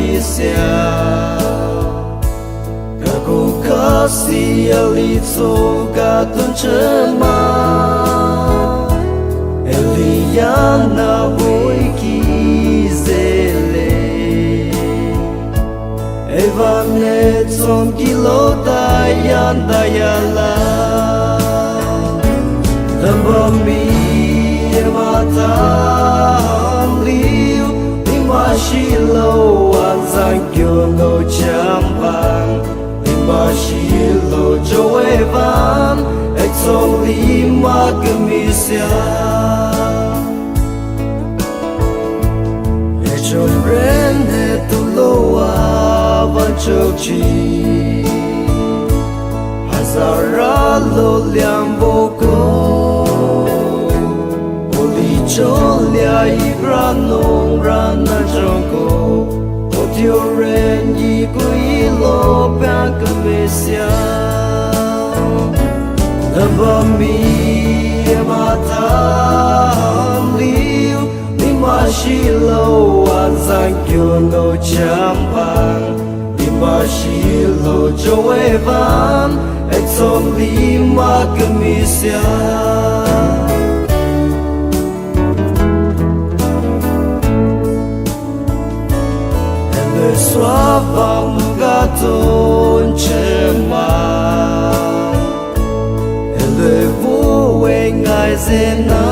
misia Kaku kasih alito katun cema Eliana boiki zele Evanet son kilo dayan dayala Dambami mata liu Imashilo anzangyo no champang Imashilo joevan Exoli magamisia Echomrende tuloa vanchochi Hazara lo liamboko Cholia igranong rana jongo Otio rengi kuilo pangkamesia Nabami mata liu Nimashilo anzangyo no champang Nimashilo joevan Exon lima kamisia Suavam gaton chema Elevo engai zena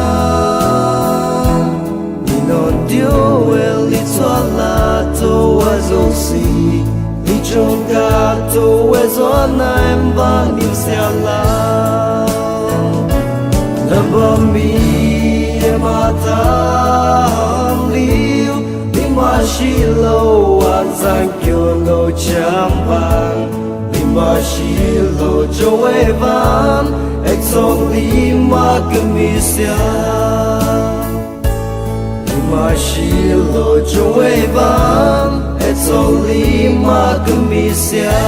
Ninon dio elitolato azolsi Lichon gato ezona embangim siala Nabami mata liu Nimashilo anzangyo no champang Nimashilo joevan Exon lima kamisia Nimashilo joevan Exon lima kamisia